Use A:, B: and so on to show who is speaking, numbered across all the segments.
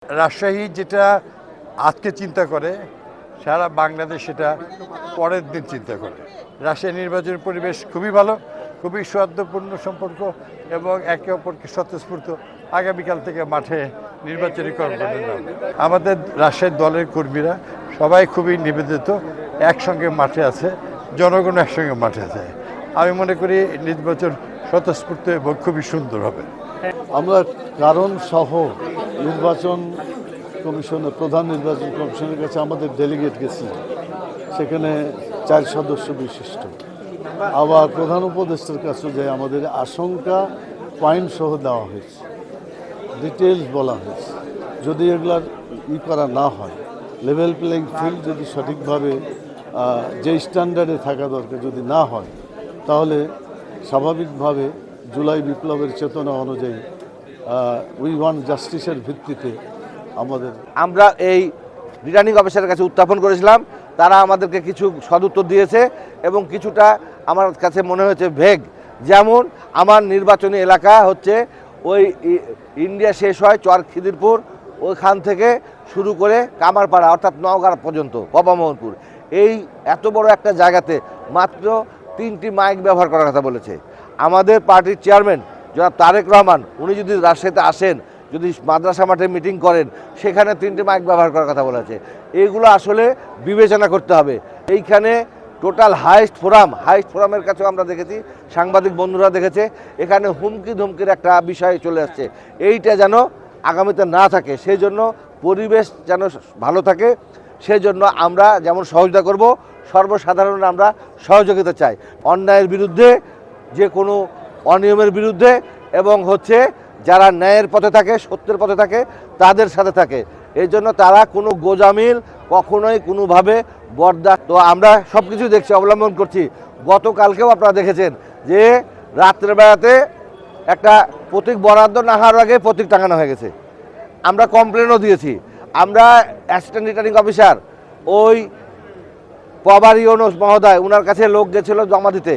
A: রাজশাহী যেটা আজকে চিন্তা করে সারা বাংলাদেশ সেটা পরের দিন চিন্তা করে। রাজশাহী নির্বাচনের পরিবেশ খুবই ভালো, খুবই সৌহার্দ্যপূর্ণ সম্পর্ক এবং একে অপরকে স্বতঃস্ফূর্ত। আগামীকাল থেকে মাঠে নির্বাচনী কর্মসূচি নামবে। আমাদের রাজশাহীর দলের কর্মীরা সবাই খুবই নিবেদিত, একসঙ্গে মাঠে আছে, জনগণ একসঙ্গে মাঠে আছে। আমি মনে করি নির্বাচন স্বতঃস্ফূর্ত এবং খুবই সুন্দর হবে।
B: আমরা কারণ সহ নির্বাচন কমিশনের প্রধান নির্বাচন কমিশনের কাছে আমাদের ডেলিগেট গেছি, সেখানে 4 সদস্য বিশিষ্ট। আবার প্রধান উপদেষ্টার কাছে যে আমাদের আশঙ্কা পয়েন্ট সহ দেওয়া হয়েছে, ডিটেলস বলা হয়েছে। যদি এগুলার করা না হয়, লেভেল প্লেইং ফিল্ড যদি সঠিকভাবে যে স্ট্যান্ডার্ডে থাকা দরকার যদি না হয়, তাহলে স্বাভাবিকভাবে জুলাই বিপ্লবের চেতনা অনুযায়ী উই ওয়ান্ট জাস্টিসের ভিত্তিতে
C: আমরা এই রিটার্নিং অফিসারের কাছে উত্থাপন করেছিলাম। তারা আমাদেরকে কিছু সদুত্তর দিয়েছে এবং কিছুটা আমার কাছে মনে হয়েছে ভেগ। যেমন আমার নির্বাচনী এলাকা হচ্ছে ওই ইন্ডিয়া শেষ হয় চর খিদিরপুর, ওইখান থেকে শুরু করে কামারপাড়া অর্থাৎ নওগাঁ পর্যন্ত বাবামোহনপুর, এই এত বড় একটা জায়গাতে মাত্র 3টি মাইক ব্যবহার করার কথা বলেছে। আমাদের পার্টির চেয়ারম্যান জনাব তারেক রহমান, উনি যদি রাজশাহীতে আসেন, যদি মাদ্রাসা মাঠে মিটিং করেন, সেখানে 3টি মাইক ব্যবহার করার কথা বলেছে। এইগুলো আসলে বিবেচনা করতে হবে। এইখানে টোটাল হাইস্ট ফোরামের কাছেও আমরা দেখেছি, সাংবাদিক বন্ধুরা দেখেছে, এখানে হুমকি ধমকির একটা বিষয় চলে আসছে। এইটা যেন আগামীতে না থাকে, সেই জন্য পরিবেশ যেন ভালো থাকে, সেই জন্য আমরা যেমন সহযোগিতা করব, সর্বসাধারণ আমরা সহযোগিতা চাই। অন্যায়ের বিরুদ্ধে, যে কোনো অনিয়মের বিরুদ্ধে, এবং হচ্ছে যারা ন্যায়ের পথে থাকে, সত্যের পথে থাকে, তাদের সাথে থাকে। এই জন্য তারা কোনো গোজামিল কখনোই কোনোভাবে বরদাস্ত। তো আমরা সব কিছু দেখছি, অবলম্বন করছি। গতকালকেও আপনারা দেখেছেন যে রাত্রেবেলাতে একটা প্রতীক বরাদ্দ না হওয়ার আগে প্রতীক টাঙানো হয়ে গেছে। আমরা কমপ্লেনও দিয়েছি। আমরা অ্যাসিস্ট্যান্ট রিটার্নিং অফিসার ওই পবারি ইউনুস মহোদয়, ওনার কাছে লোক গেছিলো জমা দিতে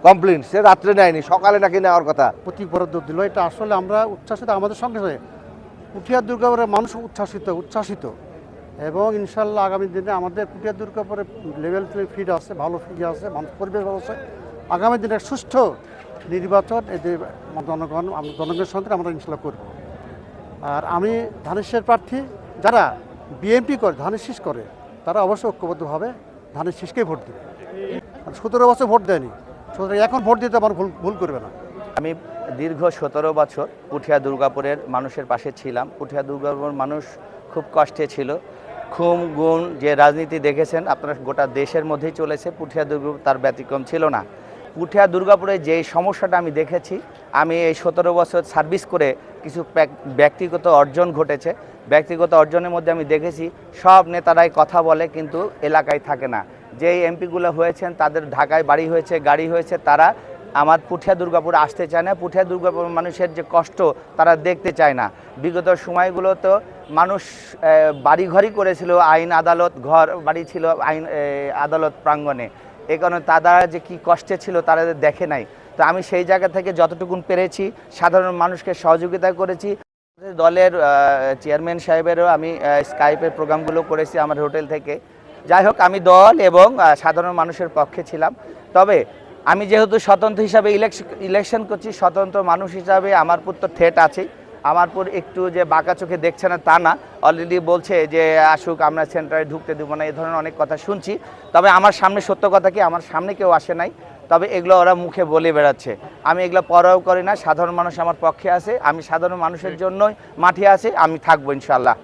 C: কমপ্লেন, সে রাত্রে নেয়নি, সকালে নাকি নেওয়ার কথা।
D: প্রতীক বরাদ্দ দিল, এটা আসলে আমরা উচ্ছ্বাসিত। আমাদের সঙ্গে সঙ্গে পুঠিয়া দুর্গাপুরের মানুষ উচ্ছ্বাসিত এবং ইনশাল্লাহ আগামী দিনে আমাদের পুঠিয়া দুর্গাপুরে লেভেল ফিড আছে, ভালো ফিড আছে, মানুষ পরিবেশ ভালো আছে। আগামী দিনে সুষ্ঠু নির্বাচন এদের জনগণের সঙ্গে আমরা ইনশাল্লাহ করব। আর আমি ধানের শীষের প্রার্থী, যারা বিএনপি করে, ধানের শীষ করে, তারা অবশ্যই ঐক্যবদ্ধভাবে ধানের শীষকেই ভোট দেবে। 17 বছর ভোট দেয়নি, এখন ভোট দিতে আমার ভুল করবে না।
E: আমি দীর্ঘ 17 বছর পুঠিয়া দুর্গাপুরের মানুষের পাশে ছিলাম। পুঠিয়া দুর্গাপুরের মানুষ খুব কষ্টে ছিল। খুন গুণ যে রাজনীতি দেখেছেন আপনারা, গোটা দেশের মধ্যেই চলেছে, পুঠিয়া দুর্গাপুর তার ব্যতিক্রম ছিল না। পুঠিয়া দুর্গাপুরে যেই সমস্যাটা আমি দেখেছি, আমি এই 17 বছর সার্ভিস করে কিছু ব্যক্তিগত অর্জন ঘটেছে। ব্যক্তিগত অর্জনের মধ্যে আমি দেখেছি সব নেতারাই কথা বলে কিন্তু এলাকায় থাকে না। যেই এমপিগুলো হয়েছেন তাদের ঢাকায় বাড়ি হয়েছে, গাড়ি হয়েছে, তারা আমার পুঠিয়া দুর্গাপুরে আসতে চায় না। পুঠিয়া দুর্গাপুর মানুষের যে কষ্ট তারা দেখতে চায় না। বিগত সময়গুলোতে মানুষ বাড়িঘরই করেছিল, আইন আদালত ঘর বাড়ি ছিল আইন আদালত প্রাঙ্গণে। এ কারণে তারা যে কি কষ্টে ছিল তারা দেখে নাই। তো আমি সেই জায়গা থেকে যতটুকুন পেরেছি সাধারণ মানুষকে সহযোগিতা করেছি। দলের চেয়ারম্যান সাহেবেরও আমি স্কাইপের প্রোগ্রামগুলো করেছি আমার হোটেল থেকে। যাই হোক, আমি দল এবং সাধারণ মানুষের পক্ষে ছিলাম। তবে আমি যেহেতু স্বতন্ত্র হিসাবে ইলেকশন করছি, স্বতন্ত্র মানুষ হিসাবে আমার পুত্র ঠেট আছে। আমার পুর একটু যে বাঁকা চোখে দেখছে না তা না, অলরেডি বলছে যে আসুক, আমরা সেন্টারে ঢুকতে দেবো না, এই ধরনের অনেক কথা শুনছি। তবে আমার সামনে সত্য কথা কি, আমার সামনে কেউ আসে নাই, তবে এগুলো ওরা মুখে বলে বেড়াচ্ছে। আমি এগুলো পরোয়া করি না। সাধারণ মানুষ আমার পক্ষে আছে, আমি সাধারণ মানুষের জন্যই মাঠে আছি, আমি থাকবো ইনশাল্লাহ।